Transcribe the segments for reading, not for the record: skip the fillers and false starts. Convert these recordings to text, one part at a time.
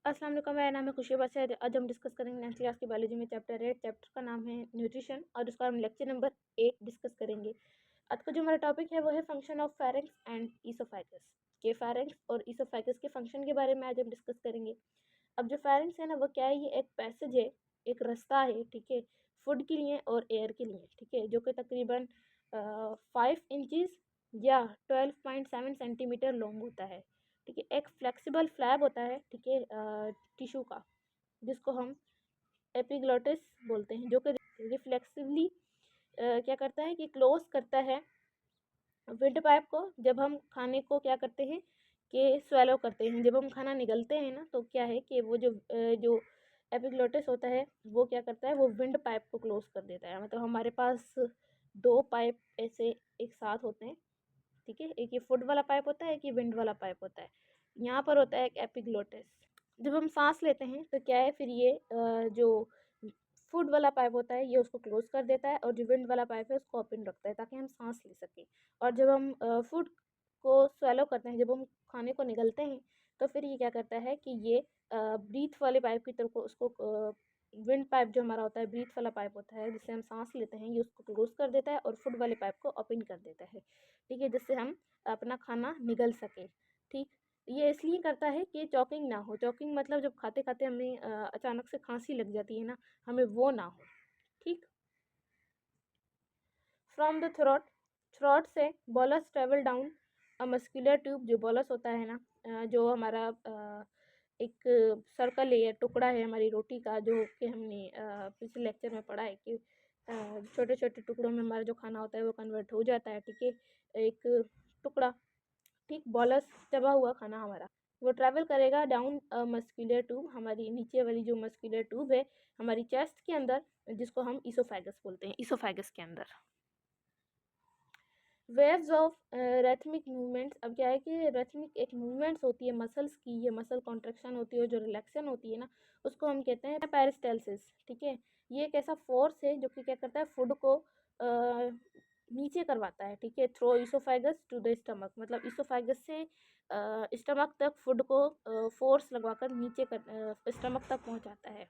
अस्सलाम वालेकुम, मेरा नाम है खुशी बसर। आज हम डिस्कस करेंगे 9th क्लास की बायोलॉजी में चैप्टर 8। चैप्टर का नाम है न्यूट्रिशन और उसका हम लेक्चर नंबर 8 डिस्कस करेंगे। आज का जो हमारा टॉपिक है वो है function of pharynx and oesophagus के फेरेंक्स और ईसोफेगस के फंक्शन के बारे में आज हम डिस्कस करेंगे। अब जो फेरेंक्स है ना वो क्या है, ये एक पैसेज है, एक रास्ता है, ठीक है, फूड के लिए और एयर के लिए, ठीक है, जो कि तकरीबन 5 इंचज़ या 12.7 सेंटीमीटर लॉन्ग होता है, ठीक है। एक फ्लेक्सिबल फ्लैप होता है, ठीक है, टिश्यू का, जिसको हम एपिग्लोटिस बोलते हैं, जो कि रिफ्लेक्सिवली क्या करता है कि क्लोज करता है विंड पाइप को। जब हम खाने को क्या करते हैं कि स्वेलो करते हैं, जब हम खाना निगलते हैं ना, तो क्या है कि वो जो एपिग्लोटिस होता है वो क्या करता है, वो विंड पाइप को क्लोज कर देता है। मतलब हमारे पास 2 पाइप ऐसे एक साथ होते हैं, ठीक है, एक ये फूड वाला पाइप होता है, एक ये विंड वाला पाइप होता है। यहाँ पर होता है एक एपिग्लोटिस। जब हम सांस लेते हैं तो क्या है, फिर ये जो फूड वाला पाइप होता है ये उसको क्लोज कर देता है, और जो विंड वाला पाइप है उसको ओपन रखता है ताकि हम सांस ले सकें। और जब हम फूड को स्वेलो करते हैं, जब हम खाने को निगलते हैं, तो फिर ये क्या करता है कि ये ब्रीथ वाले पाइप की तरफ उसको विंड पाइप जो हमारा होता है, ब्रीथ वाला पाइप होता है जिससे हम सांस लेते हैं, ये उसको क्लोज कर देता है और फूड वाले पाइप को ओपन कर देता है, ठीक है, जिससे हम अपना खाना निगल सकें, ठीक। ये इसलिए करता है कि चॉकिंग ना हो। चॉकिंग मतलब जब खाते खाते हमें अचानक से खांसी लग जाती है ना, हमें वो ना हो, ठीक। फ्रॉम द थ्रोट, थ्रोट से bolus travel down a muscular tube. जो बॉलस होता है ना, जो हमारा एक सर्कल है या टुकड़ा है हमारी रोटी का, जो कि हमने पिछले लेक्चर में पढ़ा है कि छोटे छोटे टुकड़ों में हमारा जो खाना होता है वो कन्वर्ट हो जाता है, ठीक है, एक टुकड़ा, ठीक। बॉलस चबा हुआ खाना हमारा वो ट्रैवल करेगा डाउन मस्कुलर ट्यूब, हमारी नीचे वाली जो मस्कुलर ट्यूब है हमारी चेस्ट के अंदर, जिसको हम ईसोफेगस बोलते हैं, ईसोफेगस के अंदर। Waves of rhythmic movements. अब क्या है कि रैथमिक एक मूवमेंट्स होती है मसल्स की, ये मसल कॉन्ट्रेक्शन होती है, जो रिलैक्सन होती है ना, उसको हम कहते हैं पेरिस्टाल्सिस, ठीक है। ये एक ऐसा फोर्स है जो कि क्या करता है, फूड को नीचे करवाता है, ठीक है, through oesophagus to the stomach. मतलब ईसोफेगस से स्टमक तक फूड को फोर्स लगवाकर नीचे कर स्टमक तक पहुंचाता है।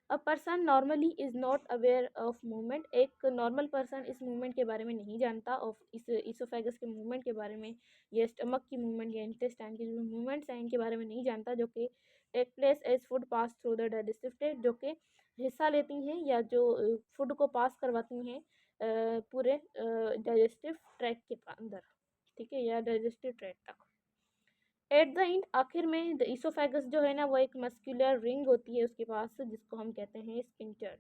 A person normally is not aware of movement. एक नॉर्मल पर्सन इस मूवमेंट के बारे में नहीं जानता, ऑफ इस ईसोफेगस के मूवमेंट के बारे में, या स्टमक की मूवमेंट या इंटेस्टाइन की जो मूवमेंट्स हैं इनके बारे में नहीं जानता, जो कि take place as food pass through the digestive tract, जो कि हिस्सा लेती हैं या जो फूड को पास करवाती हैं पूरे डाइजेस्टिव ट्रैक्ट के अंदर, ठीक है, या डाइजेस्टिव ट्रैक्ट तक। एट द एंड, आखिर में, द ईसोफेगस जो है ना वो एक मस्कुलर रिंग होती है उसके पास, जिसको हम कहते हैं स्फिंक्टर,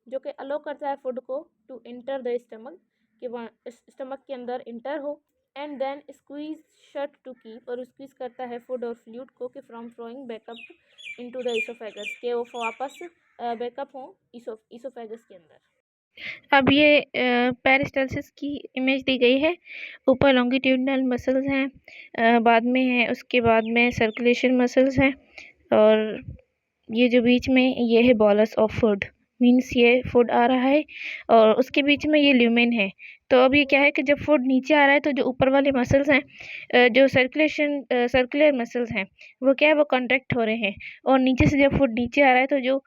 जो कि अलो करता है फूड को टू इंटर द स्टमक, कि वह स्टमक के अंदर इंटर हो, and then squeeze shut to keep, और स्क्वीज करता है फूड और फ्लूइड को कि from flowing back up into the oesophagus, के वो वापस बैकअप हो ईसोफेगस के अंदर। अब ये पेरिस्टाल्सिस की इमेज दी गई है। ऊपर लॉन्गिट्यूडनल मसल्स हैं, बाद में है, उसके बाद में सर्कुलेशन मसल्स हैं, और ये जो बीच में ये है बॉलस ऑफ फूड, मीन्स ये फूड आ रहा है और उसके बीच में ये ल्यूमेन है। तो अब ये क्या है कि जब फूड नीचे आ रहा है तो जो ऊपर वाले मसल्स हैं, जो सर्कुलर मसल्स हैं, वो क्या है, वो कॉन्ट्रैक्ट हो रहे हैं, और नीचे से जब फूड नीचे आ रहा है तो जो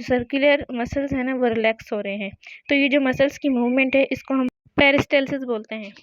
सर्कुलर मसल्स हैं ना वो रिलैक्स हो रहे हैं। तो ये जो मसल्स की मूवमेंट है इसको हम पेरिस्टाल्सिस बोलते हैं।